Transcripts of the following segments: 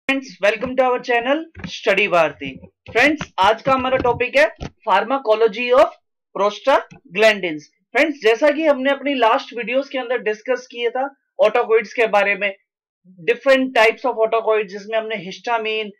Friends, welcome to our channel study Bharati. Friends, आज का हमारा टॉपिक है फार्माकोलॉजी ऑफ प्रोस्टाग्लैंडिन्स। फ्रेंड्स, जैसा कि हमने अपनी लास्ट वीडियोस के अंदर डिस्कस किया था ऑटोकॉइड्स के बारे में, डिफरेंट टाइप्स ऑफ ऑटोकॉइड्स, जिसमें हमने हिस्टामिन,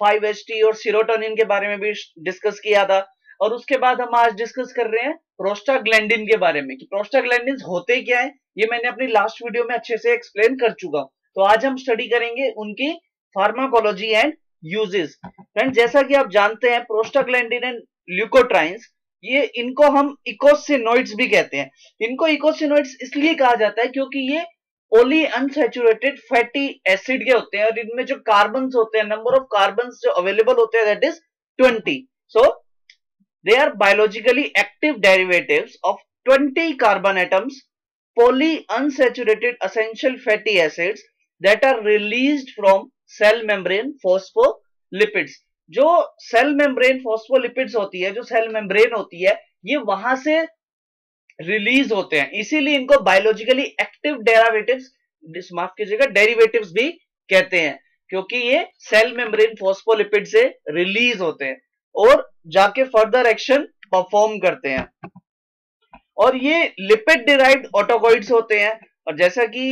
5-HT और सीरोटोनिन के बारे में भी डिस्कस किया था। और उसके बाद हम आज डिस्कस कर रहे हैं प्रोस्टाग्लैंडिन के बारे में कि प्रोस्टाग्लैंडिन्स होते क्या है। ये मैंने अपनी लास्ट वीडियो में अच्छे से एक्सप्लेन कर चुका हूं। तो आज हम स्टडी करेंगे उनकी फार्माकोलॉजी एंड यूजेस। फ्रेंड्स, जैसा कि आप जानते हैं प्रोस्टाग्लैंडिन एंड ल्यूकोट्राइन्स, ये इनको हम इकोसिनोइड्स भी कहते हैं। इनको इकोसिनोइड्स इसलिए कहा जाता है क्योंकि ये पॉली अनसैचुरेटेड फैटी एसिड के होते हैं और इनमें जो कार्बन्स होते हैं, नंबर ऑफ कार्बन्स जो अवेलेबल होते हैं, that is 20। So they are biologically active derivatives of 20 carbon atoms, poly unsaturated essential fatty acids that are released from cell membrane phospholipids। जो सेल मेम्ब्रेन फॉस्फोलिपिड्स होती है, जो cell membrane होती है, ये वहां से रिलीज होते हैं, इसीलिए इनको बायोलॉजिकली एक्टिव डेरिवेटिव्स, माफ कीजिएगा, डेरिवेटिव्स भी कहते हैं, क्योंकि ये सेल मेम्ब्रेन फॉस्फोलिपिड से रिलीज होते हैं और जाके फर्दर एक्शन परफॉर्म करते हैं। और ये लिपिड डिराइव्ड ऑटोकॉइड्स होते हैं। और जैसा कि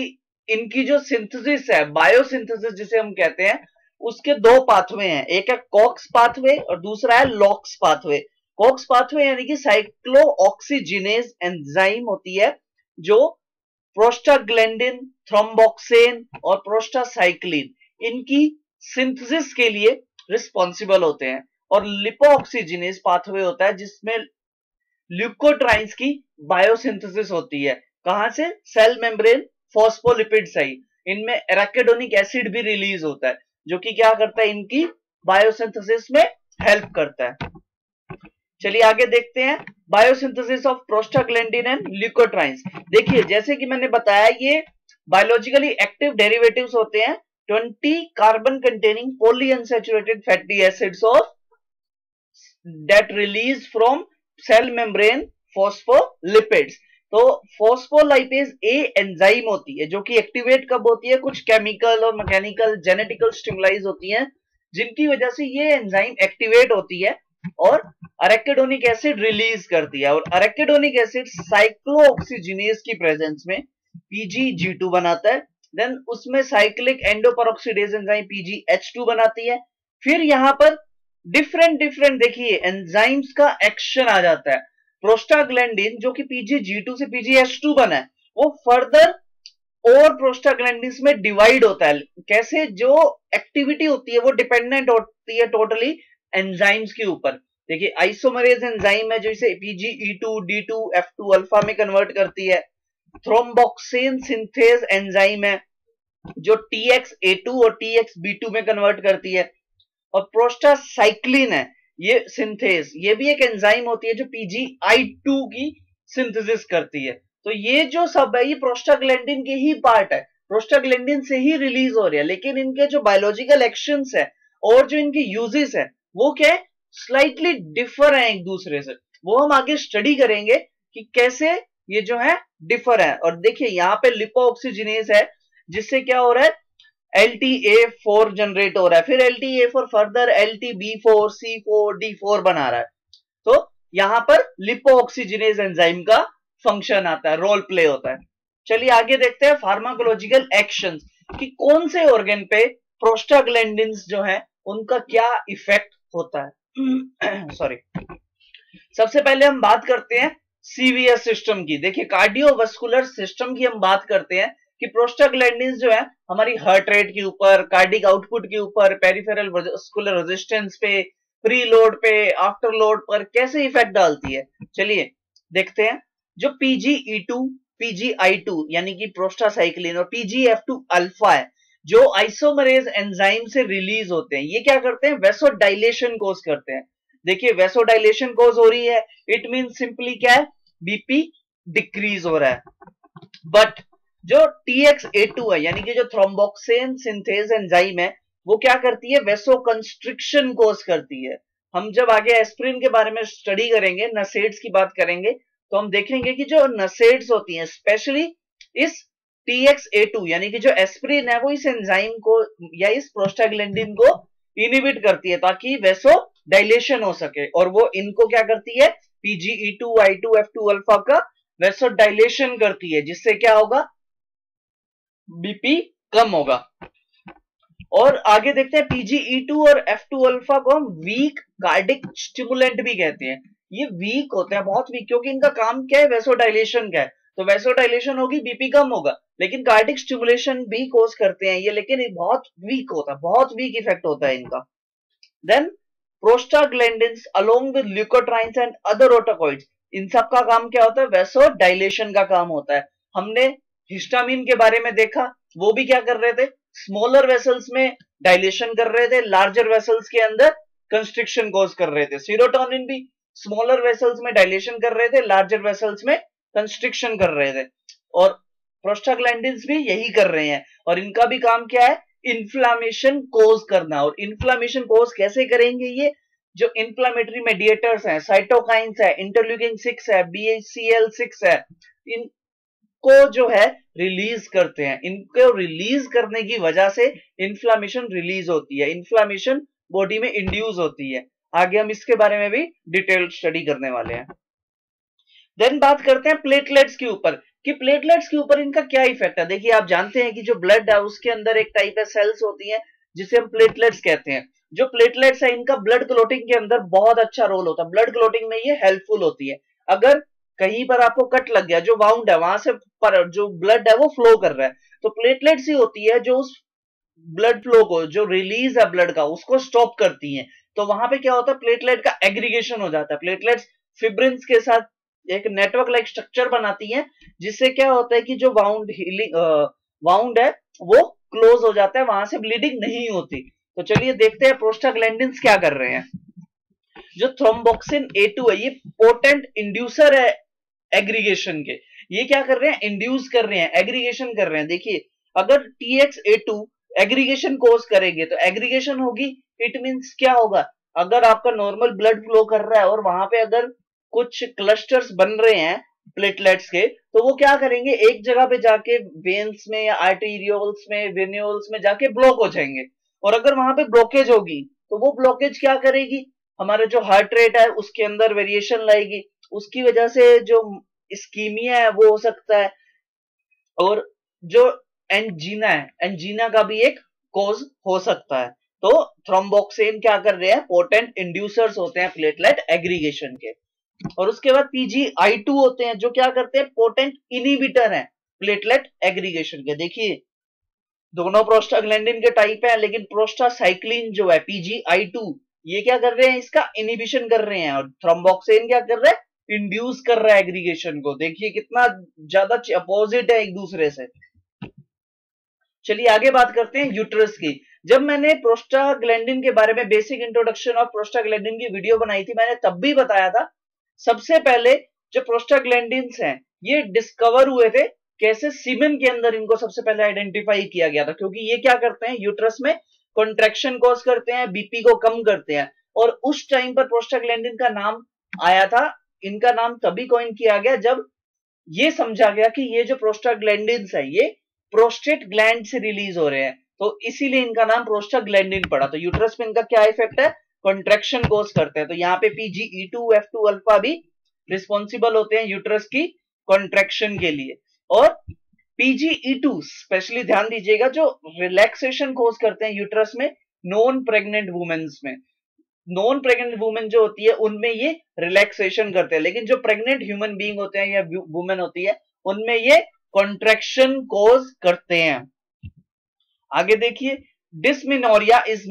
इनकी जो सिंथेसिस है, बायोसिंथेसिस जिसे हम कहते हैं, उसके दो पाथवे हैं, एक है कॉक्स पाथवे और दूसरा है लॉक्स पाथवे। कॉक्स पाथवे यानी कि साइक्लोऑक्सीजिनेज एंजाइम होती है जो प्रोस्टाग्लैंडिन, थ्रोम्बोक्सेन और प्रोस्टासाइक्लिन इनकी सिंथेसिस के लिए रिस्पॉन्सिबल होते हैं। और लिपोऑक्सीजिनेज पाथवे होता है जिसमें ल्यूकोट्राइन्स की बायोसिंथेसिस होती है। कहां से? सेल मेम्ब्रेन फॉस्फोलिपिड से ही। इनमें एराकिडोनिक एसिड भी रिलीज होता है जो कि क्या करता है, इनकी बायोसिंथेसिस में हेल्प करता है। चलिए आगे देखते हैं biosynthesis of prostaglandin and leukotrienes. देखिए, जैसे कि मैंने बताया, ये बायोलॉजिकली एक्टिव डेरिवेटिव्स होते हैं 20 carbon containing poly unsaturated fatty acids of that release from cell membrane phospholipids. तो फॉस्फोलाइपेज ए एंजाइम होती है जो कि एक्टिवेट कब होती है? कुछ केमिकल और मैकेनिकल जेनेटिकल स्टिमुलाइज होती हैं जिनकी वजह से ये एंजाइम एक्टिवेट होती है और अरेकिडोनिक एसिड रिलीज करती है। और अरेकिडोनिक एसिड साइक्लोऑक्सीजिनेज की प्रेजेंस में PgG2 बनाता है। देन उसमें साइक्लिक एंडोपेरोक्सीडेज एंजाइम PgH2 बनाती है। फिर यहां पर डिफरेंट देखिए एंजाइम्स का एक्शन आ जाता है। प्रोस्टाग्लैंडिन जो कि PgG2 से PgH2 बना है, वो फर्दर और प्रोस्टाग्लैंडिन में डिवाइड होता है। कैसे? जो एक्टिविटी होती है वो डिपेंडेंट होती है टोटली एंजाइम्स के ऊपर। देखिए, आइसोमरेज एंजाइम है जो इसे PgE2 D2 F2 अल्फा में कन्वर्ट करती है। थ्रोम्बोक्सेन सिंथेज एंजाइम है जो TXA2 और TXB2 में कन्वर्ट करती है। और प्रोस्टासाइक्लिन है ये सिंथेज, ये भी एक एंजाइम होती है जो PgI2 की सिंथेसिस करती है। तो ये जो सब है ये प्रोस्टाग्लैंडिन के ही पार्ट है, प्रोस्टाग्लैंडिन से ही रिलीज हो रही है, लेकिन इनके जो बायोलॉजिकल एक्शंस है और जो इनके यूजेस है वो क्या है, स्लाइटली डिफर है एक दूसरे से। वो हम आगे स्टडी करेंगे कि कैसे ये जो है डिफर है। और देखिए यहाँ पे लिपोऑक्सीजिनेज है जिससे क्या हो रहा है, LTA4 जनरेट हो रहा है, फिर LTA4 further LTB4 C4 D4 बना रहा है। तो यहां पर लिपोऑक्सीजिनेज एंजाइम का फंक्शन आता है, रोल प्ले होता है। चलिए आगे देखते हैं फार्माकोलॉजिकल एक्शंस कि कौन से ऑर्गन पे प्रोस्टाग्लैंडिन्स जो है उनका क्या इफेक्ट होता है। सॉरी, सबसे पहले हम बात करते हैं CVS सिस्टम की। देखिए, कार्डियोवास्कुलर सिस्टम की हम बात करते हैं कि प्रोस्टाग्लैंडिन्स जो है हमारी हार्ट रेट के ऊपर, कार्डिक आउटपुट के ऊपर, पेरिफेरल वास्कुलर रेजिस्टेंस पे, प्री लोड पे, आफ्टर लोड पर कैसे इफेक्ट डालती है। चलिए देखते हैं। जो PgE2, PgI2 यानी कि प्रोस्टासाइक्लिन और PgF2 अल्फा है जो आइसोमरेज एंजाइम से रिलीज होते हैं, ये क्या करते हैं, वेसोडाइलेशन कोज करते हैं। देखिए, वेसोडाइलेशन कोज हो रही है, इट मीन सिंपली क्या है, BP डिक्रीज हो रहा है। बट जो TXA2 है यानी कि जो थ्रोम्बोक्सेन सिंथेज एंजाइम है, वो क्या करती है, वेसो कंस्ट्रिक्शन कोज करती है। हम जब आगे एस्प्रिन के बारे में स्टडी करेंगे, नसेड्स की बात करेंगे, तो हम देखेंगे कि जो नसेड्स होती हैं, स्पेशली इस TXA2 यानी कि जो एस्प्रिन है वो इस एंजाइम को या इस प्रोस्टाग्लैंडिन को इनहिबिट करती है ताकि वैसो डायलेशन हो सके, और वो इनको क्या करती है, PGE2 I2 F2 अल्फा का वैसो डायलेशन करती है, जिससे क्या होगा, बीपी कम होगा। और आगे देखते हैं PGE2 और F2 अल्फा को हम वीक कार्डिक स्टिमुलेंट भी कहते हैं। ये वीक होते हैं, बहुत वीक, क्योंकि इनका काम क्या है, वैसोडाइलेशन का है। तो वैसोडाइलेशन होगी, बीपी कम होगा, लेकिन कार्डिक स्टिमुलेशन भी कोज करते हैं ये, लेकिन बहुत वीक होता है, बहुत वीक इफेक्ट होता है इनका। Then prostaglandins along with leukotrienes and other autocoids, इन सब का काम क्या होता है, वैसोडाइलेशन का काम होता है। हमने हिस्टामिन के बारे में देखा, वो भी क्या कर रहे थे, स्मॉलर वेसल्स में डायलेशन कर रहे थे, लार्जर वेसल्स के अंदर कंस्ट्रिक्शन कॉज कर रहे थे। सीरोटोनिन भी स्मॉलर वेसल्स में डायलेशन कर रहे थे, लार्जर वेसल्स में कंस्ट्रिक्शन कर रहे थे, और प्रोस्टाग्लैंडिन्स भी यही कर रहे हैं। और इनका भी काम क्या है, इन्फ्लामेशन कोज करना। और इन्फ्लामेशन कोज कैसे करेंगे, ये जो इन्फ्लामेटरी मेडिएटर्स हैं, साइटोकाइंस है, इंटरल्यूकिन 6 है, BCL6 है, इन को जो है रिलीज करते हैं। इनको रिलीज करने की वजह से इन्फ्लामेशन रिलीज होती है, इन्फ्लामेशन बॉडी में इंड्यूस होती है। आगे हम इसके बारे में भी डिटेल स्टडी करने वाले हैं। देन बात करते हैं प्लेटलेट्स के ऊपर, कि प्लेटलेट्स के ऊपर इनका क्या इफेक्ट है। देखिए, आप जानते हैं कि जो ब्लड है उसके अंदर एक टाइप है सेल्स होती है जिसे हम प्लेटलेट्स कहते हैं। जो प्लेटलेट्स है इनका ब्लड क्लोटिंग के अंदर बहुत अच्छा रोल होता है, ब्लड क्लोटिंग में ये हेल्पफुल होती है। अगर कहीं पर आपको कट लग गया, जो वाउंड है वहां से पर जो ब्लड है वो फ्लो कर रहा है, तो प्लेटलेट्स ही होती है जो उस ब्लड फ्लो को, जो रिलीज है ब्लड का, उसको स्टॉप करती है। तो वहां पे क्या होता है, प्लेटलेट का एग्रीगेशन हो जाता है। प्लेटलेट्स फिब्रिन्स के साथ एक नेटवर्क लाइक स्ट्रक्चर बनाती हैं, जिससे क्या होता है कि जो वाउंड है वो क्लोज हो जाता है, वहां से ब्लीडिंग नहीं होती। तो चलिए देखते हैं प्रोस्टाग्लैंडिन्स क्या कर रहे हैं। जो थ्रोम्बोक्सिन A2 है, ये पोटेंट इंड्यूसर है एग्रीगेशन के। ये क्या कर रहे हैं, इंड्यूस कर रहे हैं, एग्रीगेशन कर रहे हैं। देखिए, अगर TXA2 एग्रीगेशन कोज करेंगे तो एग्रीगेशन होगी, इट मींस क्या होगा, अगर आपका नॉर्मल ब्लड फ्लो कर रहा है और वहां पे अगर कुछ क्लस्टर्स बन रहे हैं प्लेटलेट्स के, तो वो क्या करेंगे, एक जगह पे जाके वेन्स में या आर्टेरियोल्स में, वेन्यूल्स में जाके ब्लॉक हो जाएंगे। और अगर वहां पे ब्लॉकेज होगी तो वो ब्लॉकेज क्या करेगी, हमारे जो हार्ट रेट है उसके अंदर वेरिएशन लाएगी, उसकी वजह से जो इस्कीमिया है वो हो सकता है, और जो एंजीना है, एंजीना का भी एक कॉज हो सकता है। तो थ्रोम्बोक्सिन क्या कर रहे हैं, पोटेंट इंड्यूसर्स होते हैं प्लेटलेट एग्रीगेशन के। और उसके बाद PGI2 होते हैं जो क्या करते हैं, पोटेंट इनहिबिटर हैं प्लेटलेट एग्रीगेशन के। देखिए, दोनों प्रोस्टाग्लैंडिन के टाइप है, लेकिन प्रोस्टासाइक्लिन जो है PGI2, ये क्या कर रहे हैं, इसका इनहिबिशन कर रहे हैं, और थ्रोम्बोक्सिन क्या कर रहा है, इंड्यूस कर रहा है एग्रीगेशन को। देखिए कितना ज्यादा अपोजिट है एक दूसरे से। चलिए आगे बात करते हैं यूट्रस की। जब मैंने प्रोस्टाग्लैंडिन के बारे में बेसिक इंट्रोडक्शन ऑफ प्रोस्टाग्लैंडिन की वीडियो बनाई थी, मैंने तब भी बताया था, सबसे पहले जो प्रोस्टाग्लैंडिन्स हैं ये डिस्कवर हुए थे कैसे, सीमेन के अंदर इनको सबसे पहले आइडेंटिफाई किया गया था, क्योंकि ये क्या करते हैं, यूट्रस में कॉन्ट्रैक्शन कॉज करते हैं, बीपी को कम करते हैं। और उस टाइम पर प्रोस्टाग्लैंडिन का नाम आया था, इनका नाम तभी कॉइन किया गया जब ये समझा गया कि ये जो प्रोस्टाग्लैंडिन्स है ये प्रोस्टेट ग्लैंड से रिलीज हो रहे हैं, तो इसीलिए इनका नाम प्रोस्टाग्लैंडिन पड़ा। तो यूट्रस में इनका क्या इफेक्ट है, कॉन्ट्रैक्शन कोज करते हैं। तो यहाँ पे PGE2 F2 अल्फा भी रिस्पॉन्सिबल होते हैं यूट्रस की कॉन्ट्रैक्शन के लिए। और PGE2 स्पेशली ध्यान दीजिएगा, जो रिलैक्सेशन कोज करते हैं यूट्रस में नॉन प्रेग्नेंट वुमेन्स में। नॉन प्रेग्नेंट वुमेन जो होती है उनमें ये रिलैक्सेशन करते हैं, लेकिन जो प्रेग्नेंट ह्यूमन बीइंग होते हैं या वुमेन होती है उनमें ये कॉन्ट्रैक्शन कोज करते हैं। आगे देखिए, dysmenorrhoea is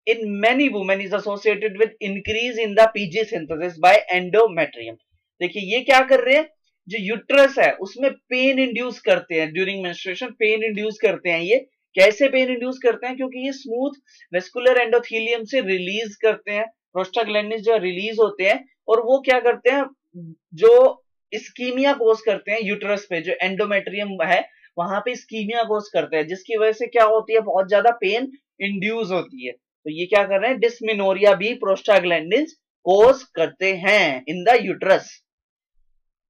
in many women is associated with increase in the PG synthesis by endometrium. देखिए ये क्या कर रहे हैं, जो यूट्रस है उसमें पेन इंड्यूस करते हैं, ड्यूरिंग मेंस्ट्रुएशन पेन इंड्यूस करते हैं। ये कैसे पेन इंड्यूस करते हैं, क्योंकि ये स्मूथ वेस्कुलर एंडोथेलियम से रिलीज करते हैं, प्रोस्टाग्लैंडिन्स जो रिलीज होते हैं, और वो क्या करते हैं, जो इस्कीमिया कोज करते हैं यूट्रस पे, जो एंडोमेट्रियम है वहां पे इस्कीमिया कोज करते हैं, जिसकी वजह से क्या होती है, बहुत ज्यादा पेन इंड्यूस होती है। तो ये क्या कर रहे हैं, डिस्मिनोरिया भी प्रोस्टाग्लैंडिन्स कोज करते हैं in the uterus.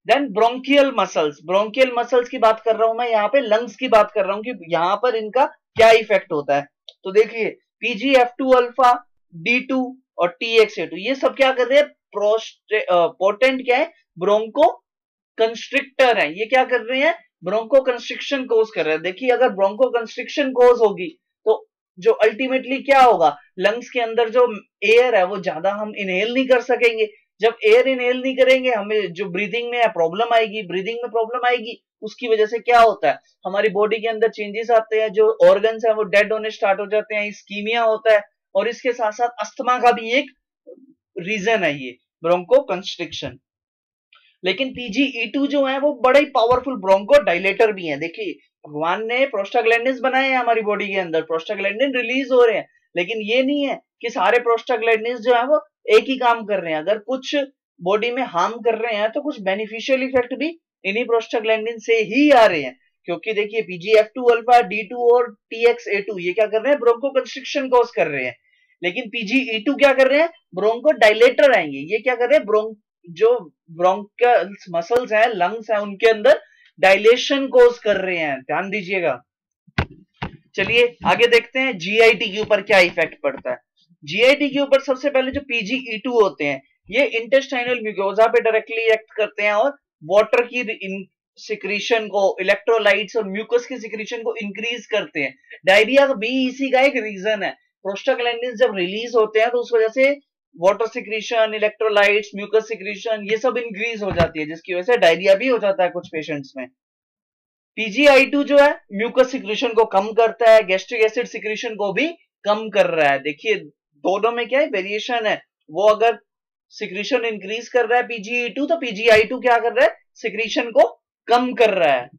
Then bronchial muscles की बात कर रहा हूं मैं, यहाँ पे लंग्स की बात कर रहा हूं कि यहाँ पर इनका क्या इफेक्ट होता है। तो देखिए PGF2 अल्फा, D2 और TXA2 ये सब क्या कर रहे हैं, पोटेंट क्या है, ब्रोंको कंस्ट्रिक्टर है। ये क्या कर रहे हैं, ब्रोंको कंस्ट्रिक्शन कोज कर रहे हैं। देखिए अगर ब्रोंको कंस्ट्रिक्शन कोज होगी तो जो अल्टीमेटली क्या होगा, लंग्स के अंदर जो एयर है वो ज्यादा हम इनहेल नहीं कर सकेंगे। जब एयर इनहेल नहीं करेंगे, हमें जो ब्रीदिंग में प्रॉब्लम आएगी, ब्रीदिंग में प्रॉब्लम आएगी, उसकी वजह से क्या होता है, हमारी बॉडी के अंदर चेंजेस आते हैं, जो ऑर्गन्स हैं वो डेड होने स्टार्ट हो जाते हैं, इस्कीमिया होता है, और इसके साथ साथ अस्थमा का भी एक रीजन है ये ब्रोंको कंस्ट्रिक्शन। लेकिन PGE2 जो है वो बड़े ही पावरफुल ब्रोंको डायलेटर भी हैं। देखिए भगवान ने प्रोस्टाग्लैंडिन्स बनाए हैं हमारी बॉडी के अंदर, प्रोस्टाग्लैंडिन रिलीज हो रहे हैं, लेकिन ये नहीं है कि सारे प्रोस्टाग्लैंडिन्स जो है वो एक ही काम कर रहे हैं। अगर कुछ बॉडी में हार्म कर रहे हैं तो कुछ बेनिफिशियल इफेक्ट भी इन्हीं प्रोस्टाग्लैंडिन से ही आ रहे हैं। क्योंकि देखिए PGF2 अल्फा, D2 और TXA2 ये क्या कर रहे हैं, ब्रोंको कंस्ट्रिक्शन कॉज कर रहे हैं। लेकिन PGE2 क्या कर रहे हैं, ब्रोंको डायलेटर आएंगे। ये क्या कर रहे हैं, जो ब्रोंकल्स मसल्स हैं, लंग्स हैं, उनके अंदर डायलेशन कोज कर रहे हैं, ध्यान दीजिएगा। चलिए आगे देखते हैं GIT के ऊपर क्या इफेक्ट पड़ता है। GIT के ऊपर सबसे पहले जो PGE2 होते हैं ये इंटेस्टाइनल म्यूकोजा पे डायरेक्टली एक्ट करते हैं और वाटर की सिक्रीशन को, इलेक्ट्रोलाइट्स और म्यूकस की सिक्रीशन को इंक्रीज करते हैं। डायरिया भी इसी का एक रीजन है। प्रोस्टाग्लैंडिन्स जब रिलीज होते हैं तो उस वजह से water secretion, electrolytes, mucus secretion ये सब इंक्रीज हो जाती है, जिसकी वजह से डायरिया भी हो जाता है कुछ पेशेंट्स में। PGI2 जो है म्यूकस सिक्रीशन को कम करता है, गैस्ट्रिक एसिड सिक्रीशन को भी कम कर रहा है। देखिए दोनों में क्या है, वेरिएशन है। वो अगर सिक्रीशन इंक्रीज कर रहा है PGE2, तो PGI2 क्या कर रहा है, सिक्रीशन को कम कर रहा है।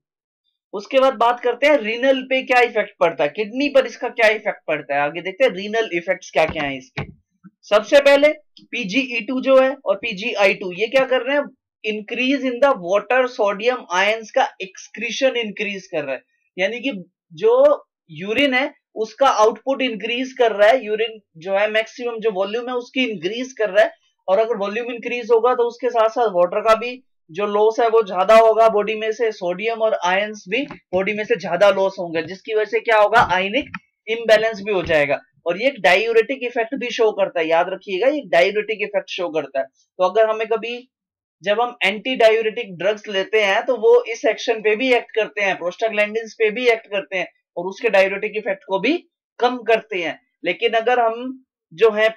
उसके बाद बात करते हैं रीनल पे क्या इफेक्ट पड़ता है, किडनी पर इसका क्या इफेक्ट पड़ता है। आगे देखते हैं रीनल इफेक्ट्स क्या क्या है इसके। सबसे पहले PGE2 जो है और PGI2 ये क्या कर रहे हैं, increase in the water sodium ions का एक्सक्रीशन इंक्रीज कर रहा है। यानी कि जो यूरिन है उसका आउटपुट इंक्रीज कर रहा है, यूरिन जो है मैक्सिमम जो वॉल्यूम है उसकी इंक्रीज कर रहा है। और अगर वॉल्यूम इंक्रीज होगा तो उसके साथ साथ वाटर का भी जो लॉस है वो ज्यादा होगा बॉडी में से, सोडियम और आयंस भी बॉडी में से ज्यादा लॉस होंगे, जिसकी वजह से क्या होगा, आयनिक इम्बैलेंस भी हो जाएगा। और ये एक डायूरेटिक इफेक्ट भी शो करता है, याद रखिएगा ये डायूरेटिक इफेक्ट शो करता है। तो अगर हमें कभी जब हम एंटी डायूरेटिक ड्रग्स लेते हैं तो वो इस एक्शन पे भी एक्ट करते हैं, प्रोस्टाग्लैंडिन्स पे भी एक्ट करते हैं और उसके डायूरेटिक इफेक्ट को भी कम करते हैं। लेकिन अगर हम जो है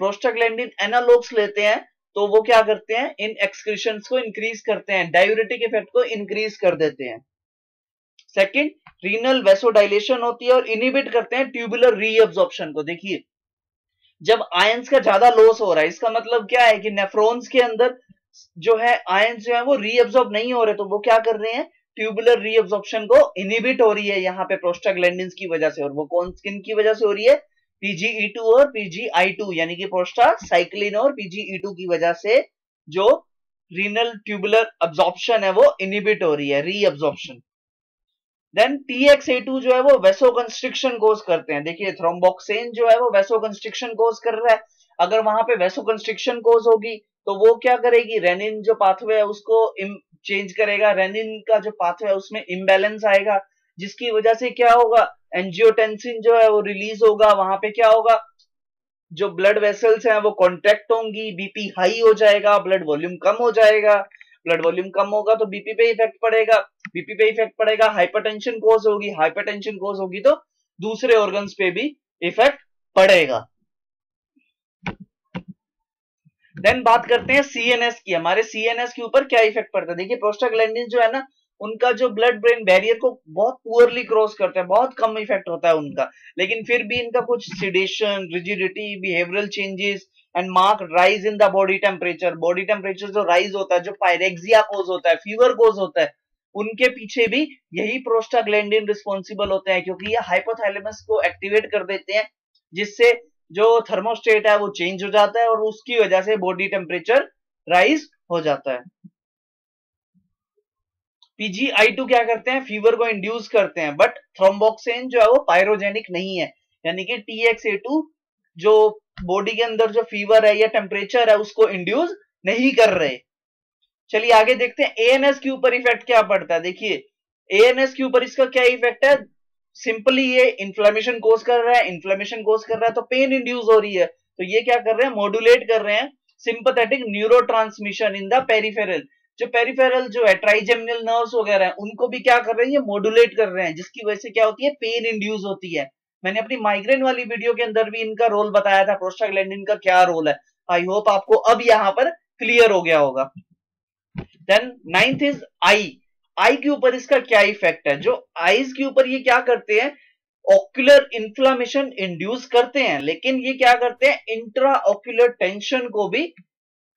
प्रोस्टाग्लैंडिन एनालॉग्स लेते हैं तो वो क्या करते हैं, इन एक्सक्रीशंस को इंक्रीज करते हैं, डायूरेटिक इफेक्ट को इंक्रीज कर देते हैं। सेकंड, रीनल वेसोडाइलेशन होती है और इनिबिट करते हैं ट्यूबुलर रीअब्जॉर्प्शन को। देखिए जब आयंस का ज्यादा लॉस हो रहा है, इसका मतलब क्या है कि नेफ्रॉन्स के अंदर जो है आयंस जो है वो रीअब्जॉर्ब नहीं हो रहे, तो वो क्या कर रहे हैं, ट्यूबुलर रीअब्जॉर्प्शन को इनिबिट हो रही है यहाँ पे प्रोस्टाग्लैंडिन्स की वजह से। और वो कौन किन की वजह से हो रही है, PGE2 और PGI2 यानी कि प्रोस्टासाइक्लिन और PGE2 की वजह से जो रीनल ट्यूबुलर अब्जॉर्प्शन है वो इनिबिट हो रही है, रीअब्जॉर्प्शन। देन TXA2 जो है वो वेसोकंस्ट्रिक्शन कोज करते हैं। देखिए थ्रोम्बोक्सेन जो है वो वेसोकंस्ट्रिक्शन कोज कर रहा है। अगर वहां पे वेसोकंस्ट्रिक्शन कोज होगी तो वो क्या करेगी, रेनिन जो पाथवे है उसको चेंज करेगा, रेनिन का जो पाथवे है उसमें इम्बैलेंस आएगा, जिसकी वजह से क्या होगा, एंजियोटेंसिन जो है वो रिलीज होगा। वहां पे क्या होगा, जो ब्लड वेसल्स हैं वो कॉन्ट्रैक्ट होंगी, बीपी हाई हो जाएगा, ब्लड वॉल्यूम कम हो जाएगा। ब्लड वॉल्यूम कम होगा तो बीपी पे इफेक्ट पड़ेगा, बीपी पे इफेक्ट पड़ेगा, हाइपरटेंशन कोज होगी, हाइपरटेंशन कोज होगी तो दूसरे ऑर्गन्स पे भी इफेक्ट पड़ेगा। देन बात करते हैं CNS की। हमारे CNS के ऊपर क्या इफेक्ट पड़ता है। देखिए प्रोस्टाग्लैंडिन जो है ना, उनका जो ब्लड ब्रेन बैरियर को बहुत पुअरली क्रॉस करते हैं, बहुत कम इफेक्ट होता है उनका, लेकिन फिर भी इनका कुछ sedation, rigidity, behavioural changes and mark rise in the body temperature. Body temperature जो राइज होता है, जो पायरेक्सिया कोज होता है, फीवर कोज होता है, उनके पीछे भी यही प्रोस्टाग्लैंडिन रिस्पॉन्सिबल होते हैं, क्योंकि ये हाइपोथैलेमस को एक्टिवेट कर देते हैं, जिससे जो थर्मोस्टेट है वो चेंज हो जाता है और उसकी वजह से बॉडी टेम्परेचर राइज हो जाता है। PGI2 क्या करते हैं, फीवर को इंड्यूस करते हैं, बट थ्रोम्बोक्सेन जो है वो पायरोजेनिक नहीं है। यानी कि TXA2 जो बॉडी के अंदर जो फीवर है या टेम्परेचर है उसको इंड्यूस नहीं कर रहे। चलिए आगे देखते हैं एएनएस के ऊपर इफेक्ट क्या पड़ता है। देखिए एएनएस के ऊपर इसका क्या इफेक्ट है, सिंपली ये इन्फ्लेमेशन कोज कर रहा है, इन्फ्लेमेशन कोज कर रहा है तो पेन इंड्यूस हो रही है, तो ये क्या कर रहे हैं, मॉड्यूलेट कर रहे हैं sympathetic neurotransmission in the peripheral. जो पेरिफेरल जो है ट्राइजेमिनल नर्व्स वगैरह हैं उनको भी क्या कर रहे हैं, ये मॉड्यूलेट कर रहे हैं, जिसकी वजह से क्या होती है, पेन इंड्यूस होती है। मैंने अपनी माइग्रेन वाली वीडियो के अंदर भी इनका रोल बताया था, प्रोस्टाग्लैंडिन का क्या रोल है। आई होप आपको अब यहां पर क्लियर हो गया होगा। Then ninth is I. I के ऊपर इसका क्या इफेक्ट है, जो आईज के ऊपर ये क्या करते हैं, ऑक्यूलर इन्फ्लामेशन इंड्यूस करते हैं, लेकिन ये क्या करते हैं, इंट्रा ऑक्यूलर टेंशन को भी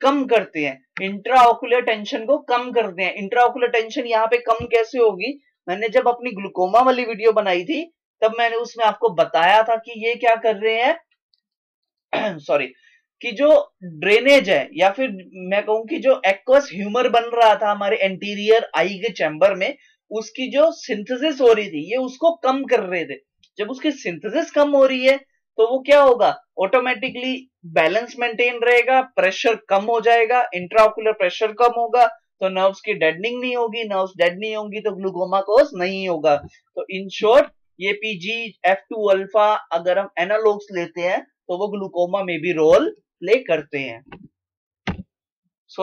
कम करते हैं, इंट्रा ऑक्यूलर टेंशन को कम करते हैं। इंट्रा ऑक्यूलर टेंशन यहाँ पे कम कैसे होगी, मैंने जब अपनी ग्लूकोमा वाली वीडियो बनाई थी तब मैंने उसमें आपको बताया था कि ये क्या कर रहे हैं सॉरी, कि जो ड्रेनेज है या फिर मैं कहूं कि जो एक्वस ह्यूमर बन रहा था हमारे एंटीरियर आई के चैम्बर में, उसकी जो सिंथेसिस हो रही थी ये उसको कम कर रहे थे। जब उसकी सिंथेसिस कम हो रही है तो वो क्या होगा, ऑटोमेटिकली बैलेंस मेंटेन रहेगा, प्रेशर कम हो जाएगा, इंट्राओकुलर प्रेशर कम होगा तो नर्व्स की डेडनिंग नहीं होगी, नर्व्स डेड नहीं होंगी तो ग्लूकोमा कोज नहीं होगा। तो इन शॉर्ट ये PGF2 अल्फा अगर हम एनालॉग्स लेते हैं तो वो ग्लूकोमा में भी रोल प्ले करते हैं।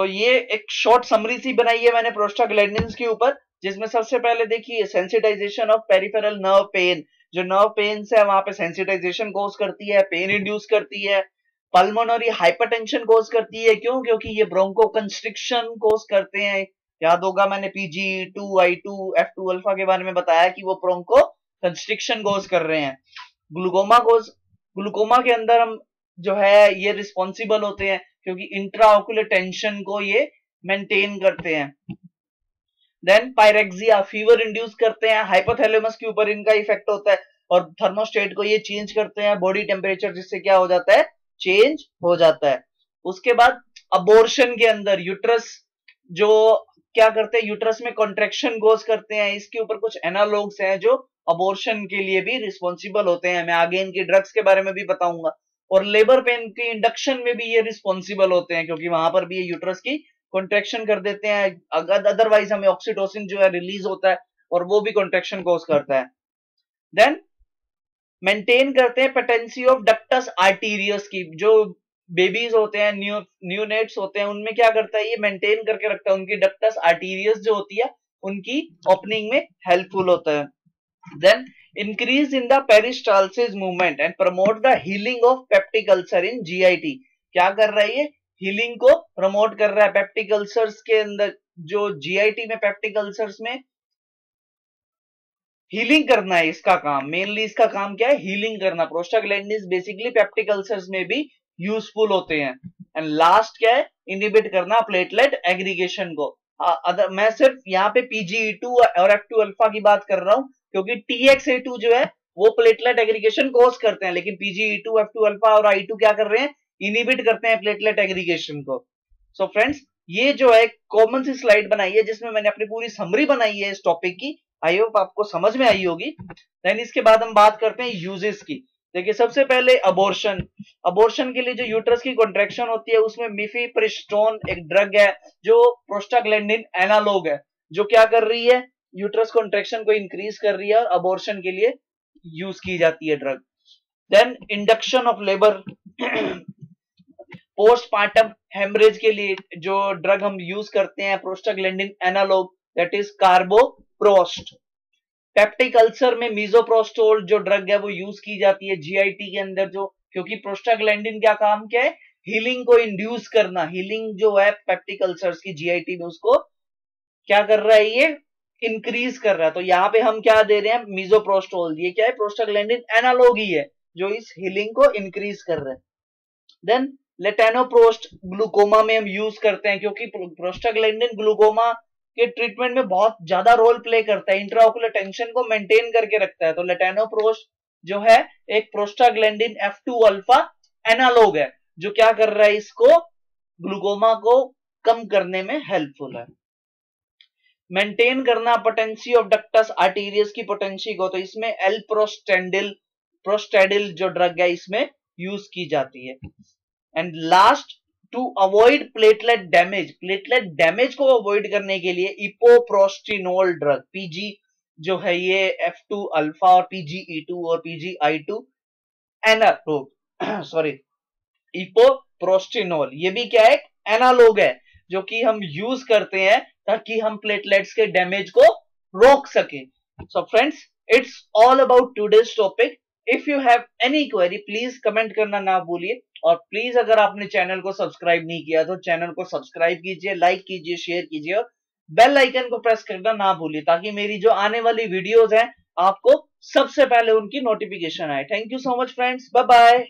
ये एक शॉर्ट समरी सी बनाई है मैंने प्रोस्टाग्लैंडिन्स के ऊपर, जिसमें सबसे पहले देखिए sensitization of peripheral nerve pain, जो नर्व पेन है वहां पे सेंसिटाइजेशन कोज करती है, पेन इंड्यूस करती है। पल्मोनरी हाइपरटेंशन कोज करती है, क्यों, क्योंकि ये ब्रोंको कंस्ट्रिक्शन कोज करते हैं। याद होगा मैंने PGE2 I2 F2 अल्फा के बारे में बताया कि वो ब्रोंको कंस्ट्रिक्शन कोज कर रहे हैं। ग्लूकोमा के अंदर हम जो है ये रिस्पॉन्सिबल होते हैं क्योंकि इंट्राओकुलर टेंशन को ये मेंटेन करते हैं। देन पायरेक्सिया फीवर इंड्यूस करते हैं, हाइपोथैलेमस के ऊपर इनका इफेक्ट होता है और थर्मोस्टेट को ये चेंज करते हैं, बॉडी टेम्परेचर, जिससे क्या हो जाता है, चेंज हो जाता है। उसके बाद अबॉर्शन के अंदर यूट्रस जो क्या करते हैं, यूट्रस में कॉन्ट्रेक्शन गोज करते हैं, इसके ऊपर कुछ एनालॉग्स हैं जो अबॉर्शन के लिए भी रिस्पॉन्सिबल होते हैं। मैं आगे इनकी ड्रग्स के बारे में भी बताऊंगा। और लेबर पेन के इंडक्शन में भी ये रिस्पॉन्सिबल होते हैं क्योंकि वहां पर भी ये यूट्रस की कॉन्ट्रेक्शन कर देते हैं, अगर अदरवाइज हमें ऑक्सीटोसिन जो है रिलीज होता है और वो भी कॉन्ट्रेक्शन कोज करता है। देन मेंटेन करते हैं पेटेंसी ऑफ डक्टस आर्टीरियस की, जो बेबीज होते हैं, न्यूनेट्स होते हैं, उनमें क्या करता है, ये मेंटेन करके रखता है, उनकी डक्टस आर्टीरियस जो होती है उनकी ओपनिंग में हेल्पफुल होता है। Then increase in the peristalsis movement and promote the healing of peptic ulcer in GIT। क्या कर रहा है, ये हीलिंग को प्रमोट कर रहा है पेप्टिक अल्सर्स के अंदर। जो GIT में पेप्टिक अल्सर्स में हीलिंग करना है इसका काम, मेनली इसका काम क्या है, हीलिंग करना। प्रोस्टाग्लैंडिन्स बेसिकली पेप्टिक अल्सर्स में भी यूजफुल होते हैं। एंड लास्ट क्या है, इनहिबिट करना प्लेटलेट एग्रीगेशन को। मैं सिर्फ यहाँ पे PGE2 और F2 अल्फा की बात कर रहा हूं क्योंकि TXA2 जो है वो प्लेटलेट एग्रीगेशन कोज करते हैं, लेकिन PGE2 F2 अल्फा और I2 क्या कर रहे हैं, इनहिबिट करते हैं प्लेटलेट एग्रीगेशन को। सो फ्रेंड्स ये जो है कॉमन सी स्लाइड बनाई है जिसमें मैंने अपनी पूरी समरी बनाई है इस टॉपिक की, आई होप आपको समझ में आई होगी। देन इसके बाद हम बात करते हैं यूजेस की। देखिए सबसे पहले अबॉर्शन के लिए जो यूट्रस की कॉन्ट्रैक्शन होती है उसमें मिफेप्रिस्टोन एक ड्रग है जो प्रोस्टाग्लैंडिन एनालॉग है, जो क्या कर रही है, यूट्रस कॉन्ट्रैक्शन को इंक्रीज कर रही है और अबॉर्शन के लिए यूज की जाती है drug. Then induction of labour postmortem haemorrhage के लिए जो ड्रग हम यूज करते हैं prostaglandin analogue, that is carboprost. Peptic ulcer में मीजोप्रोस्टोल जो ड्रग है वो यूज की जाती है GIT के अंदर, जो क्योंकि प्रोस्टाग्लैंडिन का काम क्या है, हीलिंग को इंड्यूस करना। हीलिंग जो है पेप्टिक अल्सर्स की GIT में उसको क्या कर रहा है, ये इंक्रीज कर रहा है। तो यहाँ पे हम क्या दे रहे हैं, मीजोप्रोस्टोल। ये क्या है, प्रोस्टाग्लैंडिन एनालॉग ही है जो इस हीलिंग को इंक्रीज कर रहा है। देन लेटेनोप्रोस्ट ग्लूकोमा में हम यूज करते हैं क्योंकि प्रोस्टाग्लैंडिन ग्लूकोमा के ट्रीटमेंट में बहुत ज्यादा रोल प्ले करता है, इंट्राओकुलर टेंशन को मेंटेन करके रखता है। तो लेटेनोप्रोस्ट जो है एक प्रोस्टाग्लैंडिन F2 अल्फा एनालॉग है जो क्या कर रहा है, इसको ग्लूकोमा को कम करने में हेल्पफुल है। मेंटेन करना पोटेंसी ऑफ डक्टस आर्टीरियस की पोटेंसी को, तो इसमें एल प्रोस्टेडिल जो ड्रग है इसमें यूज की जाती है। And last to avoid platelet damage को अवॉइड करने के लिए इपोप्रोस्टिनोल ड्रग पीजी जो है ये F2 अल्फा और PGE2 और PGI2 सॉरी इपोप्रोस्टिनोल ये भी क्या है, एनालॉग है जो कि हम यूज करते हैं ताकि हम प्लेटलेट्स के डैमेज को रोक सकें. So friends, it's all about today's topic. If you have any query please comment करना ना भूलिए, और प्लीज अगर आपने चैनल को सब्सक्राइब नहीं किया तो चैनल को सब्सक्राइब कीजिए, लाइक कीजिए, शेयर कीजिए और बेल आइकन को प्रेस करना ना भूलिए ताकि मेरी जो आने वाली वीडियोस हैं आपको सबसे पहले उनकी नोटिफिकेशन आए. Thank you so much friends, bye bye.